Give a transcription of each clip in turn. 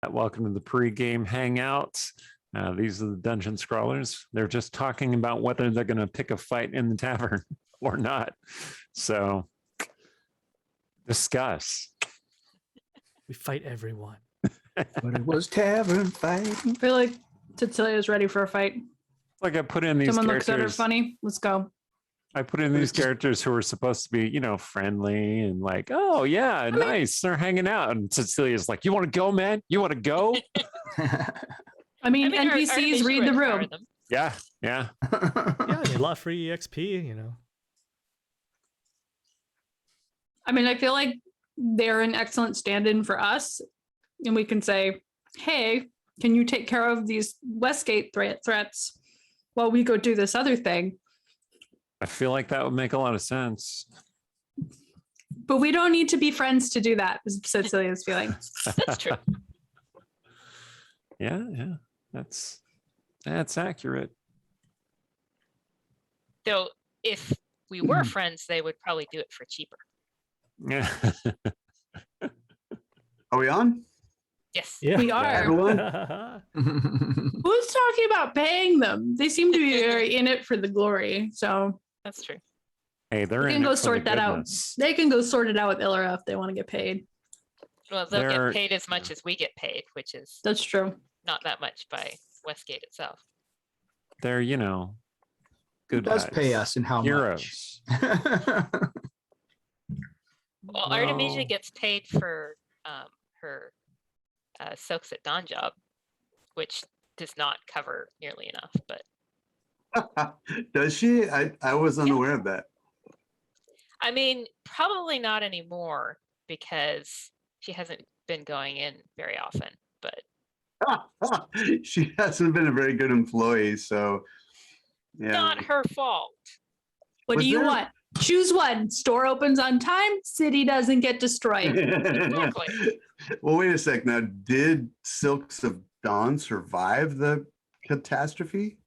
Welcome to the pre-game hangout. These are the dungeon scrawlers. They're just talking about whether they're going to pick a fight in the tavern or not. So discuss. We fight everyone. But it was tavern fight. I feel like Cecilia's ready for a fight. Like I put in these Someone characters. looks at her funny. Let's go. I put in these characters who are supposed to be, friendly and like, oh yeah, nice. They're hanging out. And Cecilia's like, you want to go, man? You want to go? I mean NPCs read the room. Yeah. Yeah, a lot of free EXP, I mean, I feel like they're an excellent stand-in for us. And we can say, hey, can you take care of these Westgate threats while we go do this other thing? I feel like that would make a lot of sense. But we don't need to be friends to do that, is Cecilia's feeling. That's true. Yeah. That's accurate. Though, if we were friends, they would probably do it for cheaper. Yeah. Are we on? Yes. Yeah. We are. Everyone? Who's talking about paying them? They seem to be very in it for the glory. So That's true. Hey, they're they in can go it for sort the that goodness. out. They can go sort it out with Ilra if they want to get paid. Well, they'll They're- get paid as much as we get paid, which is That's true. not that much by Westgate itself. They're, Who good does guys. pay us and how Heroes. much? Well, No. Artemisia gets paid for her Soaks at Dawn job, which does not cover nearly enough. But Does she? I was unaware of that. I mean, probably not anymore because she hasn't been going in very often. But She hasn't been a very good employee, so yeah. not her fault. What Was do you there- want? Choose one. Store opens on time. City doesn't get destroyed. Exactly. Well, wait a sec. Now, did Silks of Dawn survive the catastrophe?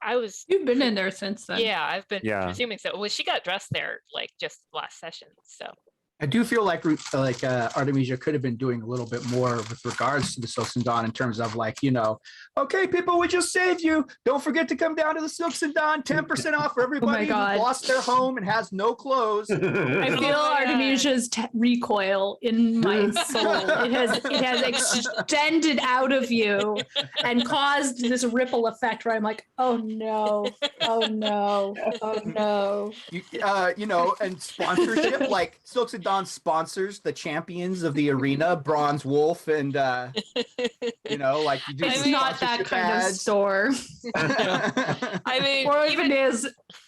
I was. You've been in there since then. Yeah, I've been Yeah. presuming so. Well, she got dressed there like just last session, so. I do feel like Artemisia could have been doing a little bit more with regards to the Silks and Dawn in terms of like, okay, people, we just saved you. Don't forget to come down to the Silks and Dawn, 10% off for everybody who God. lost their home and has no clothes. I Oh, feel yeah. Artemisia's recoil in my soul. It has extended out of you and caused this ripple effect where I'm like, oh no, oh no, oh no. And sponsorship, like Silks and Dawn sponsors the champions of the arena, Bronze Wolf, and like you do It's some not that sponsorship kind of ads. store. I mean, Or if even it is,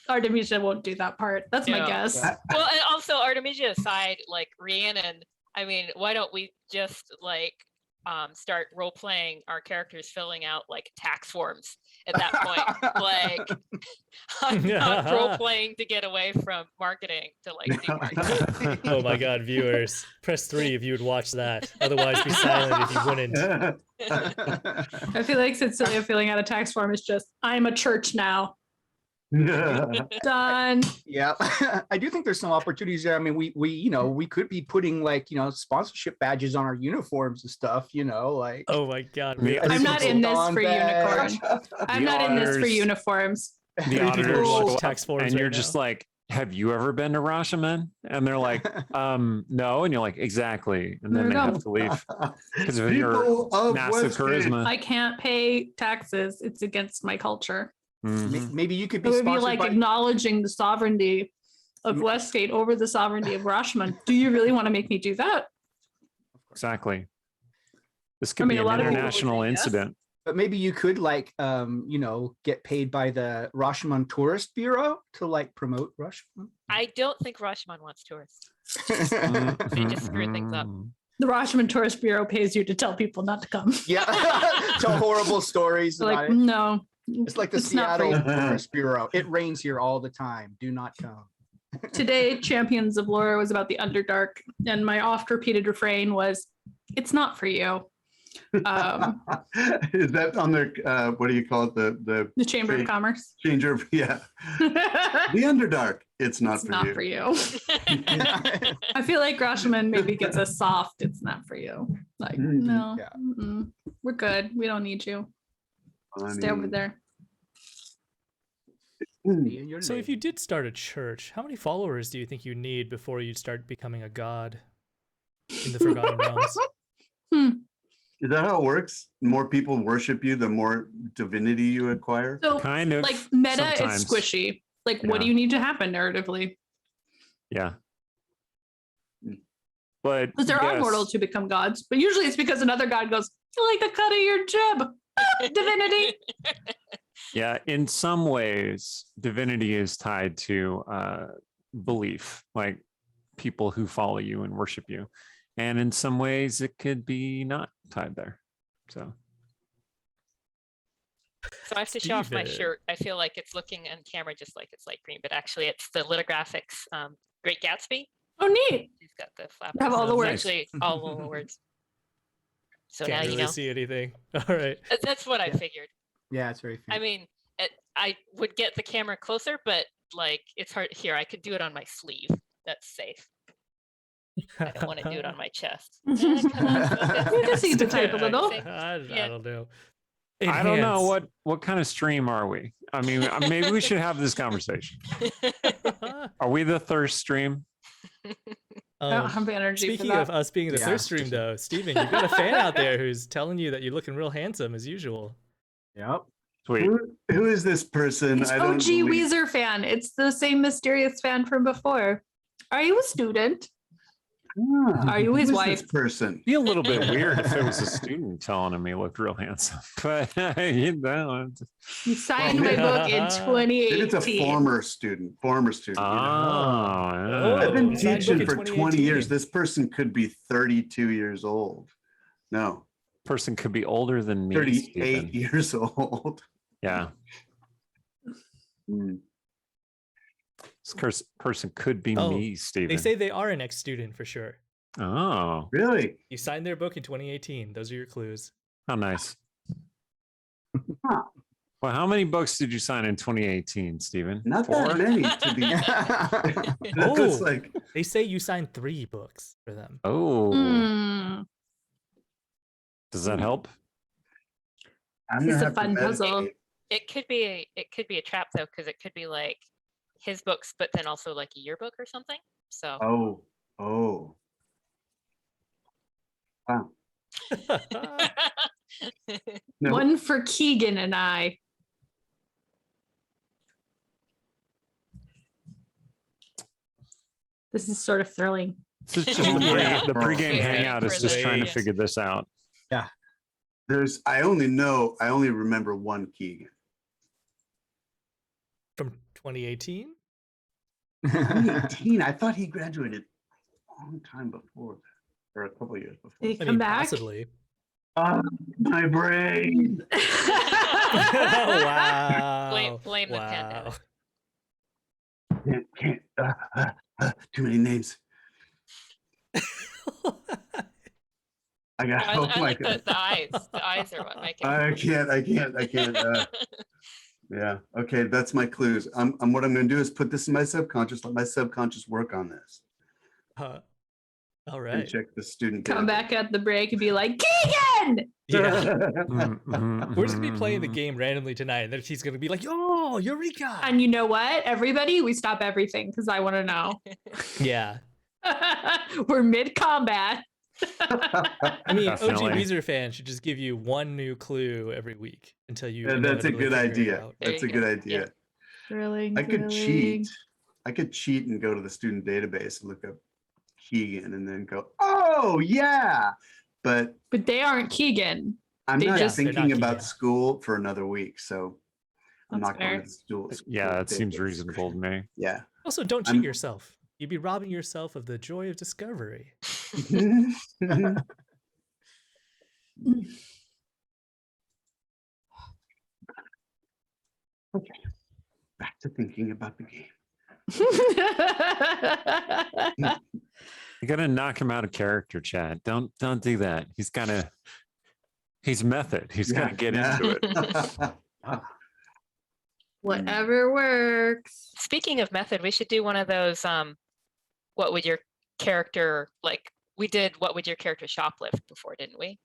Artemisia won't do that part. That's my Yeah. guess. well, and also Artemisia aside, like Rhiannon, I mean, why don't we just like start role playing our characters filling out like tax forms at that point? Like, I'm not role playing to get away from marketing to like do marketing. Oh my god, viewers. Press 3 if you would watch that. Otherwise, be silent if you wouldn't. I feel like Cecilia filling out a tax form is just, I'm a church now. Done. Yeah, I do think there's some opportunities there. I mean, we could be putting like sponsorship badges on our uniforms and stuff. Like Oh my god. The- I'm not in this Dawn for badge. unicorn. I'm The not in this for honors. uniforms. The People auditors watch show up, tax forms and right you're now. just like, have you ever been to Rashomon? And they're like, no. And you're like, exactly. And There then we they go. have to leave because of your People of massive Westgate. charisma. I can't pay taxes. It's against my culture. Mhm. Maybe you could It be would be sponsored like by. acknowledging the sovereignty of Westgate over the sovereignty of Rashomon. Do you really want to make me do that? Exactly. This could I mean, be a lot an of people would international say yes. incident. But maybe you could like get paid by the Rashomon Tourist Bureau to like promote Rashomon. I don't think Rashomon wants tourists. They just screw things up. The Rashomon Tourist Bureau pays you to tell people not to come. Yeah, tell horrible stories They're about like, it. no. It's like the not for Seattle you. Tourist Bureau. It rains here all the time. Do not come. Today, Champions of Lore was about the Underdark, and my oft repeated refrain was, it's not for you. Is that on their what do you call it? The Chamber of Commerce. changer of yeah. The Underdark. It's not It's for not you. for you. I feel like Groshman maybe gets a soft. It's not for you. Like no, Yeah. we're good. We don't need you. I Stay over mean, there. So if you did start a church, how many followers do you think you need before you start becoming a god in the Forgotten Realms? is that how it works? More people worship you, the more divinity you acquire. So Kind of. like meta sometimes. is squishy. Like what do Yeah. you need to happen narratively? Yeah. But Because there are yes, mortals who become gods, but usually it's because another god goes, "I like the cut of your jib, divinity." yeah, in some ways, divinity is tied to belief, like people who follow you and worship you. And in some ways, it could be not tied there. So So I have to show off my Steven. shirt. I feel like it's looking on camera just like it's light green, but actually it's the lithographics Great Gatsby. Oh, neat. He's got the flap. Have all the It's words. Actually, all the words. So Can't now really you know. see anything. All right. That's what I figured. Yeah, it's very. I mean, I would get the camera closer, but like it's hard here. I could do it on my sleeve. That's safe. I don't want to do it on my chest. You can see the type a little. I Yeah. don't know. I don't know Enhance. what kind of stream are we? I mean, maybe we should have this conversation. Are we the thirst stream? I don't Um, have energy Speaking for of that. us being the Yeah. thirst stream, though, Steven, you've got a fan out there who's telling you that you're looking real handsome as usual. Yep. Sweet. Who is this person? It's I don't OG believe- Weezer fan. It's the same mysterious fan from before. Are you a student? Ah, Are you who his is wife? This person. Be a little bit weird if it was a student telling him he looked real handsome, but you know, You signed Well, my book in Maybe 2018. it's a former student. you know. oh, I've been you signed teaching book in for 20 years. 2018. This person could be 32 years old. No, person could be older than me. 38 Stephen. years old. Yeah, Hmm. this person could be Oh, me, Stephen. They say they are an ex-student for sure. Oh, Really? You signed their book in 2018. Those are your clues. how nice. Huh. Well, how many books did you sign in 2018, Stephen? Not Four? that many to be. That's Oh. like They say you signed 3 books for them. Oh, Hmm. does that help? I'm It's gonna a have to fun puzzle. meditate. It could be a trap though, because it could be like his books, but then also like a yearbook or something. So Oh. Wow. No. One for Keegan and I. This is sort of thrilling. This is just the, Yeah. the pregame Waiting hangout is for just the trying to audience. figure this out. I only remember one Keegan. From 2018? 2018. I thought he graduated a long time before that, or a couple of years before. Did he I come mean, back? possibly. My brain. Wow. Blame the pandemic. Can't, too many names. I got. I Oh my like god. the eyes. The eyes are what make it. I can't. Yeah. Okay. That's my clues. What I'm going to do is put this in my subconscious. Let my subconscious work on this. All And right. check the student. Come database. back at the break and be like, Keegan! Yeah. Mm-hmm. We're just gonna be playing the game randomly tonight, and then he's gonna be like, "Oh, Eureka!" And you know what? Everybody, we stop everything because I want to know. Yeah. We're mid combat. I mean, Definitely. OG Weezer fans should just give you one new clue every week until you. Yeah, that's a inevitably good figure it idea. out. There That's you a good go. idea. Thrilling. I could thrilling. cheat. I could cheat and go to the student database and look up Keegan and then go, oh yeah. But But they aren't Keegan. I'm They not just- They're thinking not about Keegan. school for another week, so I'm That's not going fair. to the school. Yeah, that seems database. reasonable to me. Yeah. Also, don't cheat I'm- yourself. You'd be robbing yourself of the joy of discovery. Okay. Back to thinking about the game. You gotta knock him out of character, Chad. Don't do that. He's gotta He's method. He's got to get into it. Whatever works. Speaking of method, we should do one of those. What would your character like? We did what would your character shoplift before, didn't we?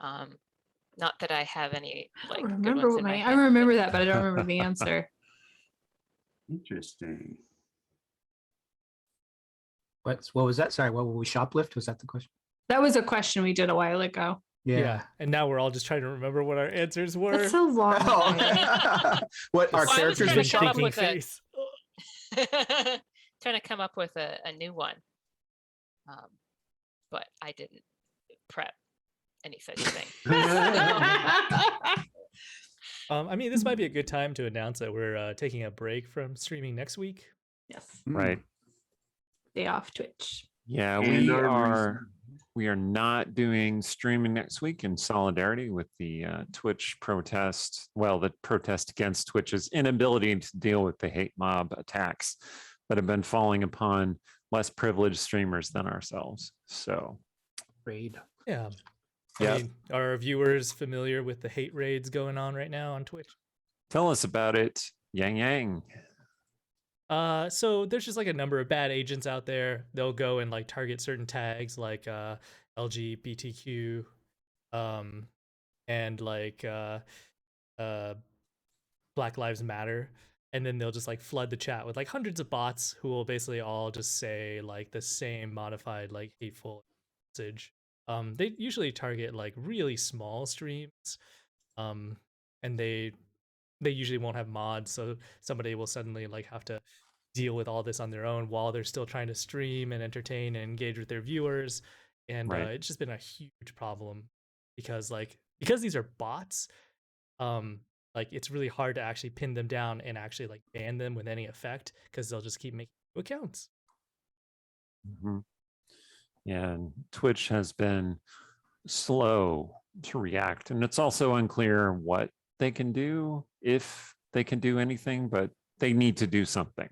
Not that I have any I like. don't good remember ones what in my I head, remember that, but I don't remember the answer. Interesting. What was that? Sorry, what will we shoplift? Was that the question? That was a question we did a while ago. Yeah. And now we're all just trying to remember what our answers were. That's so long. Oh. What our Well, I was characters trying would to come up shoplift? with a- face. Trying to come up with a new one, but I didn't prep any such thing. I mean, this might be a good time to announce that we're taking a break from streaming next week. Yes. Right. Day off Twitch. Yeah, And we are not doing streaming next week in solidarity with the Twitch protest. Well, the protest against Twitch's inability to deal with the hate mob attacks that have been falling upon less privileged streamers than ourselves. So, Raid. Yeah. Yeah. I mean, are our viewers familiar with the hate raids going on right now on Twitch? tell us about it, Yang Yang. So there's just like a number of bad agents out there. They'll go and like target certain tags like LGBTQ, and like Black Lives Matter, and then they'll just like flood the chat with like hundreds of bots who will basically all just say like the same modified like hateful message. They usually target like really small streams, and they usually won't have mods, so somebody will suddenly like have to deal with all this on their own while they're still trying to stream and entertain and engage with their viewers. And Right. it's just been a huge problem because these are bots, like it's really hard to actually pin them down and actually like ban them with any effect because they'll just keep making new accounts. Mhm. Yeah, and Twitch has been slow to react, and it's also unclear what they can do, if they can do anything, but they need to do something.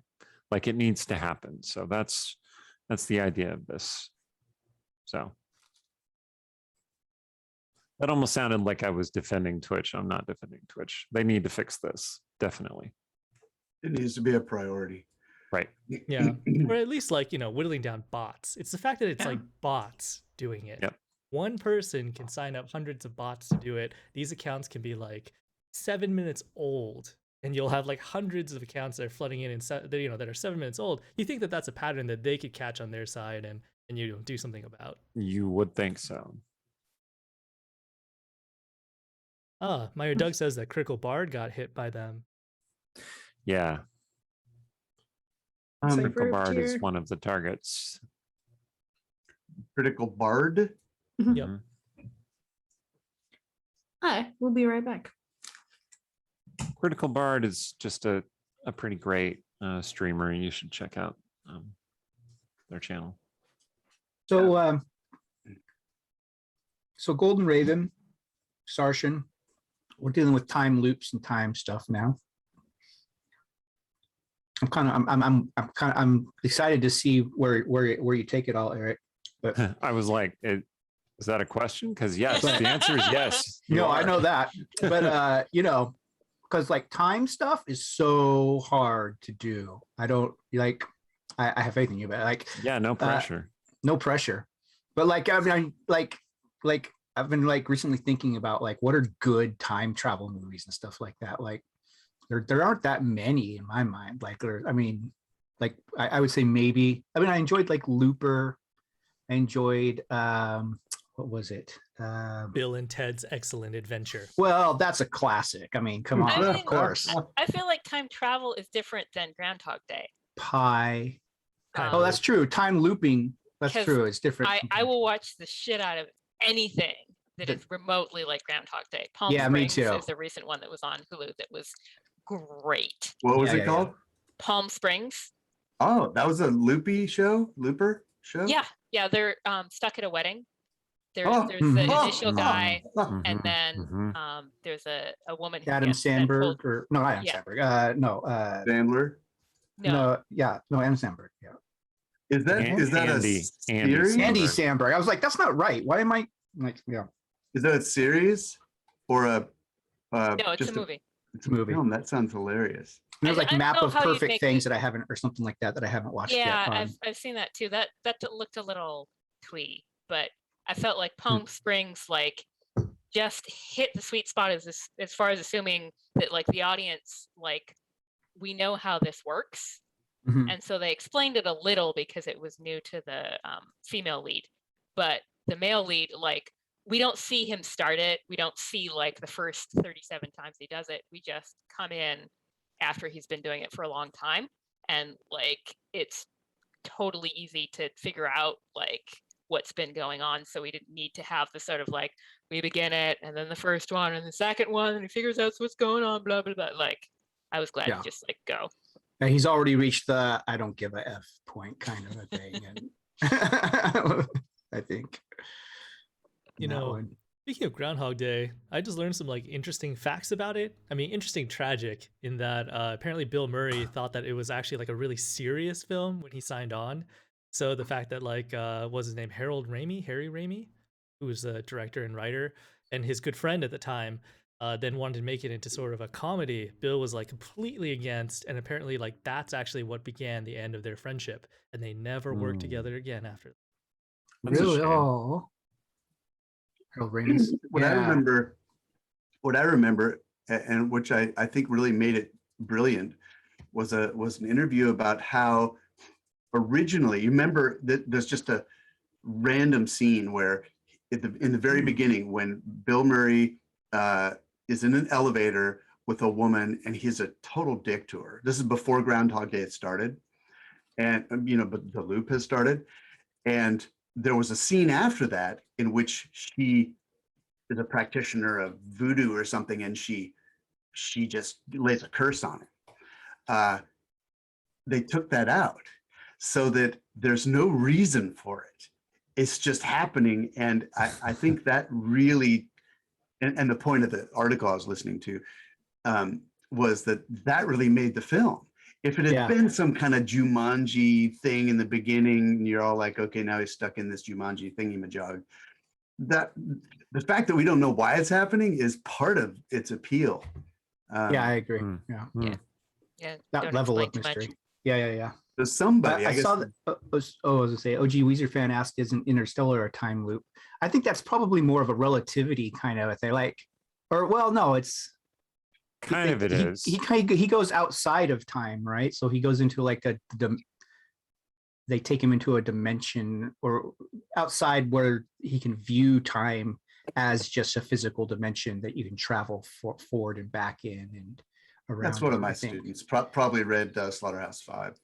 Like it needs to happen. So that's the idea of this. So that almost sounded like I was defending Twitch. I'm not defending Twitch. They need to fix this, definitely. It needs to be a priority. Right. Yeah. Or at least like, whittling down bots. It's the fact that it's like bots doing it. Yep. One person can sign up hundreds of bots to do it. These accounts can be like 7 minutes old, and you'll have like hundreds of accounts that are flooding in and that are 7 minutes old. You think that that's a pattern that they could catch on their side and do something about. You would think so. Meyer Doug says that Critical Bard got hit by them. Yeah. Cypher Critical Bard is tier. one of the targets. Critical Bard. Yep. Mhm. Hi, we'll be right back. Critical Bard is just a pretty great streamer. You should check out their channel. So, so Golden Raven, Sarshan, we're dealing with time loops and time stuff now. I'm excited to see where you take it all, Eric. But I was like, is that a question? Because yes, the answer is yes. you no, I are. know that. But because like time stuff is so hard to do. I don't like. I have faith in you, but like Yeah, no pressure. no pressure. But like I mean, like I've been like recently thinking about like what are good time travel movies and stuff like that. Like there aren't that many in my mind. Like I would say maybe. I mean, I enjoyed like Looper. I enjoyed what was it? Bill and Ted's Excellent Adventure. Well, that's a classic. I mean, come on, I of mean- course. I feel like time travel is different than Groundhog Day. Pie. Time Oh, that's true. Time looping. That's 'Cause true. It's different. I will watch the shit out of anything that is remotely like Groundhog Day. Palm Yeah, me Springs too. is the recent one that was on Hulu that was great. What was Yeah, it yeah, called? Palm Springs. Oh, that was a Looper show. Yeah, they're stuck at a wedding. There's Oh. the Mhm. initial guy, Oh, and Mhm, then mhm. there's a woman. who Adam gets then pulled- Sandberg or no, not Adam Yeah. Sandberg. No, Sandler. No, no, Adam Sandberg. Yeah, Is that Andy a series? Andy Samberg. Sandberg. I was like, that's not right. Why am I like? Yeah, Is that a series or a? No, it's just a movie. It's a Movie. film. That sounds hilarious. There's I like don't map know of how you'd perfect make things it- that I haven't, or something like that I haven't watched Yeah, yet. I've seen that too. That looked a little twee, but I felt like Hmm. Palm Springs like just hit the sweet spot as far as assuming that like the audience like we know how this works, Mhm. and so they explained it a little because it was new to the female lead, but the male lead like we don't see him start it. We don't see like the first 37 times he does it. We just come in after he's been doing it for a long time, and like it's totally easy to figure out like what's been going on, so we didn't need to have the sort of like we begin it and then the first one and the second one and he figures out what's going on, blah blah blah. Like I was glad Yeah. to just like go. And he's already reached the I don't give a F point kind of a thing. And I think. You that know, one. speaking of Groundhog Day, I just learned some like interesting facts about it. I mean, interesting, tragic in that apparently Bill Murray thought that it was actually like a really serious film when he signed on. So the fact that like was his name Harry Raimi, who was the director and writer, and his good friend at the time, then wanted to make it into sort of a comedy. Bill was like completely against, and apparently like that's actually what began the end of their friendship, and they never worked Mm. together again after. That's a Really? shame. Oh. Harold Ramis. What I remember, and which I think really made it brilliant, was an interview about how originally, you remember that there's just a random scene where in the very beginning when Bill Murray is in an elevator with a woman and he's a total dick to her. This is before Groundhog Day had started, and but the loop has started, and there was a scene after that in which she is a practitioner of voodoo or something, and she just lays a curse on it. They took that out so that there's no reason for it. It's just happening. And I think that really, and the point of the article I was listening to was that really made the film. If it had Yeah. been some kind of Jumanji thing in the beginning, and you're all like, okay, now he's stuck in this Jumanji thingy-majog, that the fact that we don't know why it's happening is part of its appeal. Yeah, I agree. Mm. Yeah. Yeah, That don't level of explain too much. mystery. Yeah. So somebody, I I guess, saw that. I was gonna say, OG Weezer fan asked, "Isn't Interstellar a time loop?" I think that's probably more of a relativity kind of a thing. Like, or well, no, it's Kind of it is. He goes outside of time, right? So he goes into like they take him into a dimension or outside where he can view time as just a physical dimension that you can travel forward and back in and around. that's one of it, my I think. students probably read Slaughterhouse-5,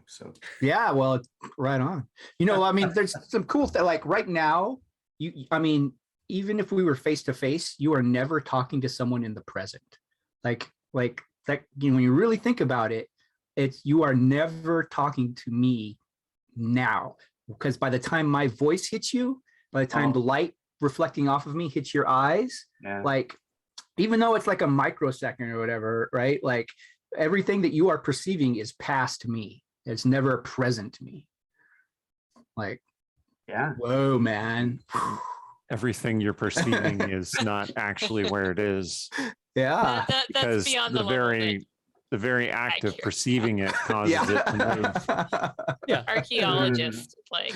so. Yeah, well, right on. I mean, there's some cool stuff. Like right now, I mean, even if we were face to face, you are never talking to someone in the present. Like that. When you really think about it, you are never talking to me now, because by the time my voice hits you, by the time the light reflecting off of me hits your eyes, Yeah. like even though it's like a microsecond or whatever, right? Like everything that you are perceiving is past me. It's never present to me. Like, Yeah. whoa, man. Everything you're perceiving is not actually where it is, Yeah. That's because beyond the the level very act of care. perceiving it causes it to move. Yeah, that archaeologists like.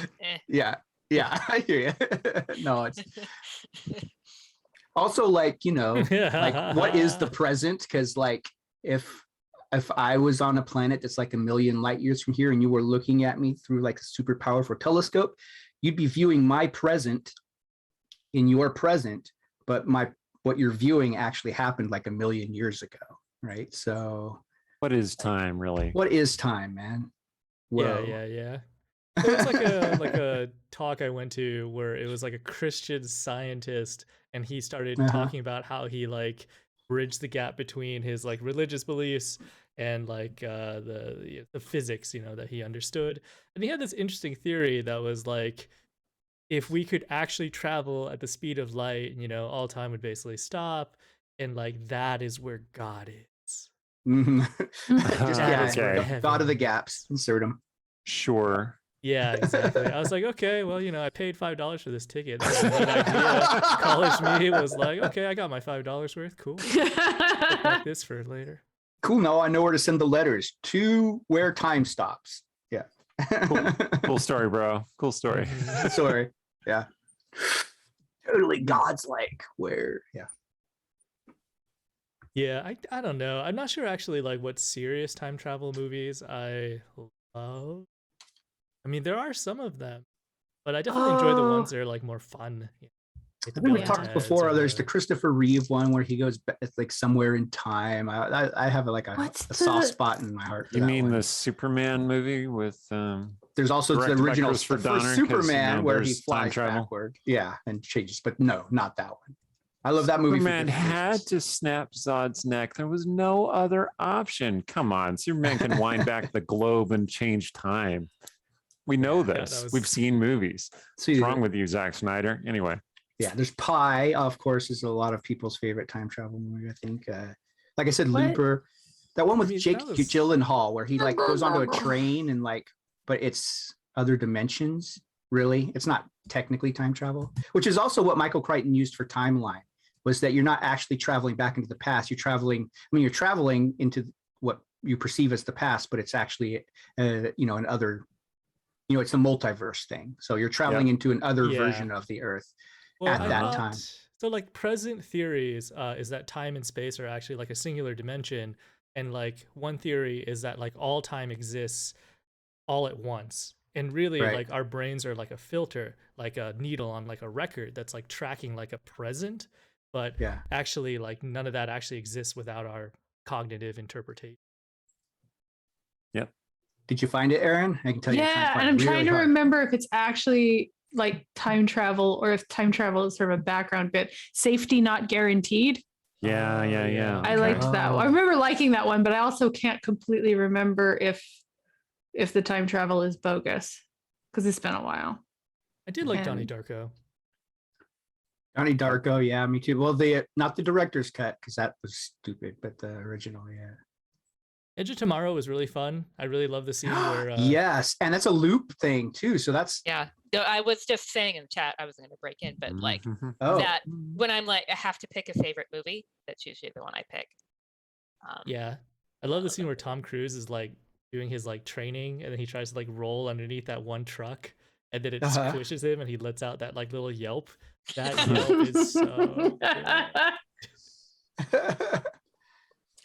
Yeah. I hear you. No, it's also like, like what is the present? Because like if I was on a planet that's like a million light years from here and you were looking at me through like a super powerful telescope, you'd be viewing my present in your present, but what you're viewing actually happened like a million years ago, right? So What is time, really? what is time, man? Whoa. Yeah. There was like a talk I went to where it was like a Christian scientist, and he started talking about how he like bridged the gap between his like religious beliefs and like the physics, that he understood. And he had this interesting theory that was like, if we could actually travel at the speed of light, all time would basically stop, and like that is where God is. Mhm. Just That is okay. where thought of the heaven- gaps, insert them. Sure. Yeah, exactly. I was like, okay, well, I paid $5 for this ticket. That was a neat idea. College me was like, okay, I got my $5 worth. Cool. Bookmark this for later. Cool. Now I know where to send the letters to where time stops. Yeah. Cool story, bro. Cool story. Mhm. Sorry. Yeah. Totally God's like where. Yeah. Yeah, I don't know. I'm not sure actually like what serious time travel movies I love. I mean, there are some of them, but I definitely enjoy the ones that are like more fun. I think we Yeah. talked before. There's the Christopher Reeve one where he goes like somewhere in time. I have like a What's soft the- spot in my heart. For You that mean one. the Superman movie with There's also the directed by original Christopher the first Donner, 'cause, you Superman know, where he there's time flies travel. backward. Yeah, and changes. But no, not that one. I love that movie. for Superman different had reasons. to snap Zod's neck. There was no other option. Come on, Superman can wind back the globe and change time. We know Yeah, that this. was- We've seen movies. See, What's wrong with you, Zack Snyder? Anyway, yeah, there's Pi, of course, is a lot of people's favorite time travel movie. I think. Like I said, What? Looper. That one with mean, Jake that was- Gyllenhaal, where he like goes onto a train and like, but it's other dimensions. Really, it's not technically time travel, which is also what Michael Crichton used for Timeline. Was that you're not actually traveling back into the past. You're traveling. I mean, you're traveling into what you perceive as the past, but it's actually, an other. It's a multiverse thing. So you're traveling into another Yeah. version of the Earth. Well, at I that thought- time. So like present theories is that time and space are actually like a singular dimension, and like one theory is that like all time exists all at once. And really Right. like our brains are like a filter, like a needle on like a record that's like tracking like a present, but Yeah. actually like none of that actually exists without our cognitive interpretation. Did you find it, Aaron? I can tell you. Yeah, and I'm trying to remember if it's actually like time travel or if time travel is sort of a background bit. Safety not guaranteed. yeah. I okay. liked that one. I Oh. remember liking that one, but I also can't completely remember if the time travel is bogus because it's been a while. I did like Donnie And- Darko. Donnie Darko. Yeah, me too. Well, not the director's cut because that was stupid, but the original. Yeah. Edge of Tomorrow was really fun. I really love the scene where Yes, and that's a loop thing too. So that's Yeah. No, I was just saying in the chat, I wasn't going to break in, but like Mhm. oh that when I'm like, I have to pick a favorite movie, that's usually the one I pick. yeah. I love the scene where Tom Cruise is like doing his like training and then he tries to like roll underneath that one truck and then it Uh-huh. squishes him and he lets out that like little yelp. That yelp is so good.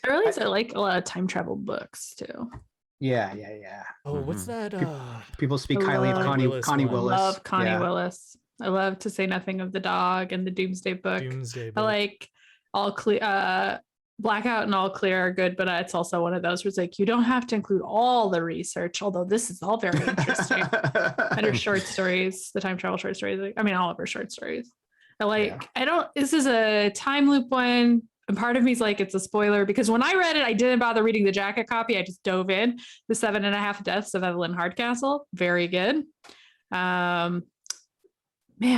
I realize I like a lot of time travel books too. yeah. Oh, what's Mhm. that? People speak I highly of love Connie Willis Connie one. Willis. Love Connie Yeah. Willis. I love To Say Nothing of the Dog and the Doomsday Book. Doomsday I Book. like All Clear. Blackout and All Clear are good, but it's also one of those where it's like you don't have to include all the research, although this is all very interesting. And her short stories, the time travel short stories. I mean, all of her short stories. I like. This is a time loop one. And part of me is like, it's a spoiler because when I read it, I didn't bother reading the jacket copy. I just dove in. The 7.5 Deaths of Evelyn Hardcastle. Very good. Man,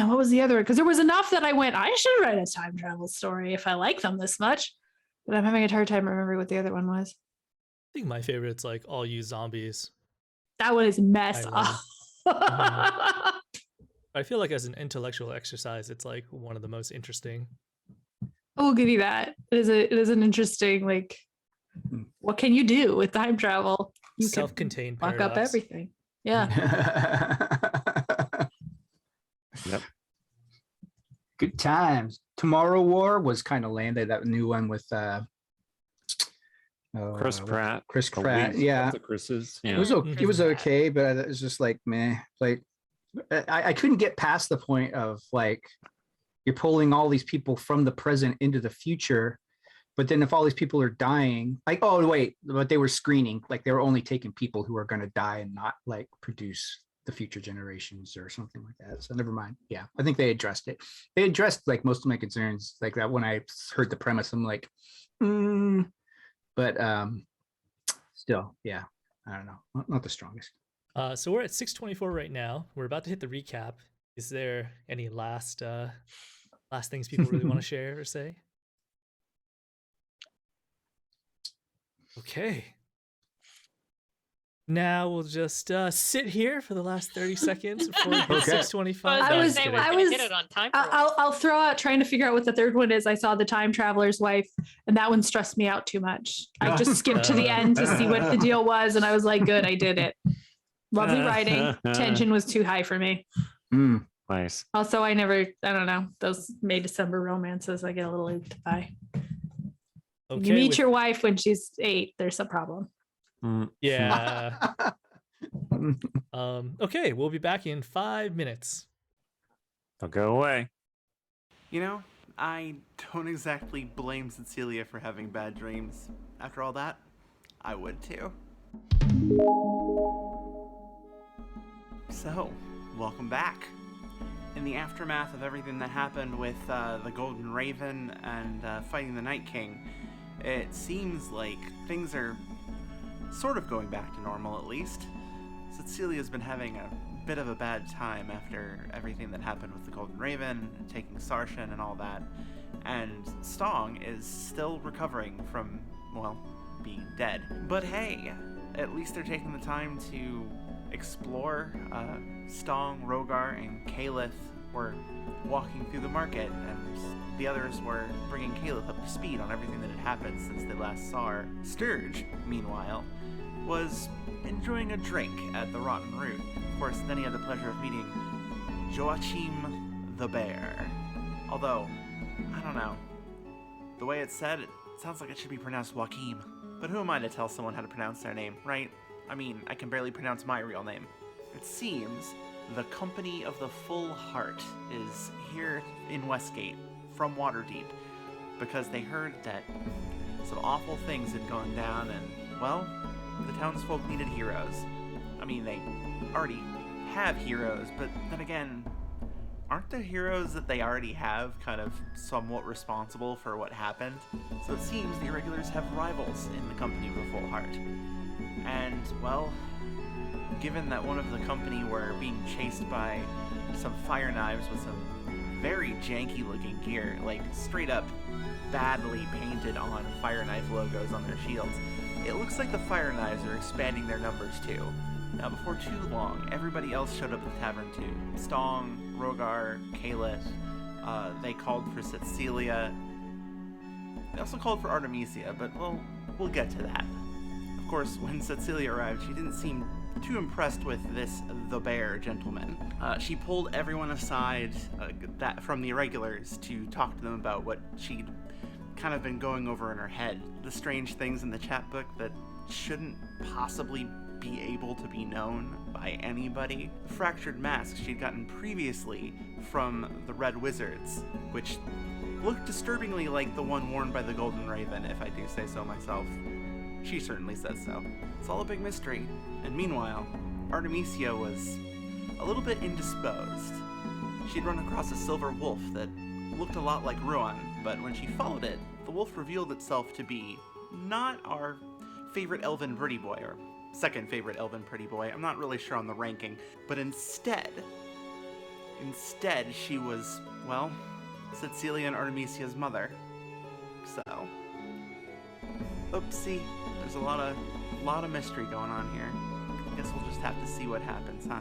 what was the other one? Because there was enough that I went, I should write a time travel story if I like them this much. But I'm having a hard time remembering what the other one was. I think my favorite's like All You Zombies. That one is messed Island. up. I feel like as an intellectual exercise, it's like one of the most interesting. I'll give you that. It is an interesting, like, Hmm. what can you do with time travel? You can Self-contained fuck paradox. up everything. Yeah. Yep. Good times. Tomorrow War was kind of landed. That new one with Chris Pratt. Chris The Pratt. least Yeah. of the Chris's. It Yeah. was okay. It was Mhm. okay, but it was just like meh. Like I couldn't get past the point of like you're pulling all these people from the present into the future, but then if all these people are dying, like oh wait, but they were screening, like they were only taking people who are going to die and not like produce the future generations or something like that. So never mind. Yeah, I think they addressed it. They addressed like most of my concerns. Like that when I heard the premise, I'm like, but still, yeah, I don't know, not the strongest. So we're at 6:24 right now. We're about to hit the recap. Is there any last things people really want to share or say? Okay. Now we'll just sit here for the last 30 seconds before it hits Okay. 6:25. I I was was- gonna say kidding. we're I gonna was- hit it on time. I'll throw out trying to figure out what the third one is. I saw the time traveler's wife, and that one stressed me out too much. I just skipped to the end to see what the deal was, and I was like, "Good, I did it." Lovely writing. Tension was too high for me. Mm. Nice. Also, I don't know, those May December romances I get a little inked by. Okay, You meet with- your wife when she's 8, there's a problem. Mm. Yeah. Okay, we'll be back in 5 minutes. Don't go away. You know, I don't exactly blame Cecilia for having bad dreams. After all that, I would too. So, welcome back. In the aftermath of everything that happened with the Golden Raven and fighting the Night King, it seems like things are sort of going back to normal at least. Cecilia's been having a bit of a bad time after everything that happened with the Golden Raven, taking Sarshan and all that. And Stong is still recovering from, well, being dead. But hey, at least they're taking the time to explore. Stong, Rogar, and Caliph were walking through the market, and the others were bringing Caliph up to speed on everything that had happened since they last saw her. Sturge, meanwhile, was enjoying a drink at the Rotten Root. Of course, then he had the pleasure of meeting Joachim the Bear. Although, I don't know. The way it's said, it sounds like it should be pronounced Joachim. But who am I to tell someone how to pronounce their name, right? I mean, I can barely pronounce my real name. It seems the Company of the Full Heart is here in Westgate from Waterdeep because they heard that some awful things had gone down and, well, the townsfolk needed heroes. I mean, they already have heroes, but then again, aren't the heroes that they already have kind of somewhat responsible for what happened? So it seems the Irregulars have rivals in the Company of the Full Heart. And, well, given that one of the company were being chased by some fire knives with some very janky looking gear, like straight up badly painted on fire knife logos on their shields, it looks like the fire knives are expanding their numbers too. Now, before too long, everybody else showed up at the tavern too. Stong, Rogar, Caliph, they called for Cecilia. They also called for Artemisia, but we'll get to that. Of course, when Cecilia arrived, she didn't seem too impressed with this the bear gentleman. She pulled everyone aside that from the Irregulars to talk to them about what she'd kind of been going over in her head. The strange things in the chapbook that shouldn't possibly be able to be known by anybody. The fractured mask she'd gotten previously from the Red Wizards, which looked disturbingly like the one worn by the Golden Raven, if I do say so myself. She certainly says so. It's all a big mystery. And meanwhile, Artemisia was a little bit indisposed. She'd run across a silver wolf that looked a lot like Ruan, but when she followed it, the wolf revealed itself to be not our favorite elven pretty boy, or second favorite elven pretty boy. I'm not really sure on the ranking, but instead she was, well, Cecilia and Artemisia's mother. So, oopsie, there's a lot of mystery going on here. I guess we'll just have to see what happens, huh?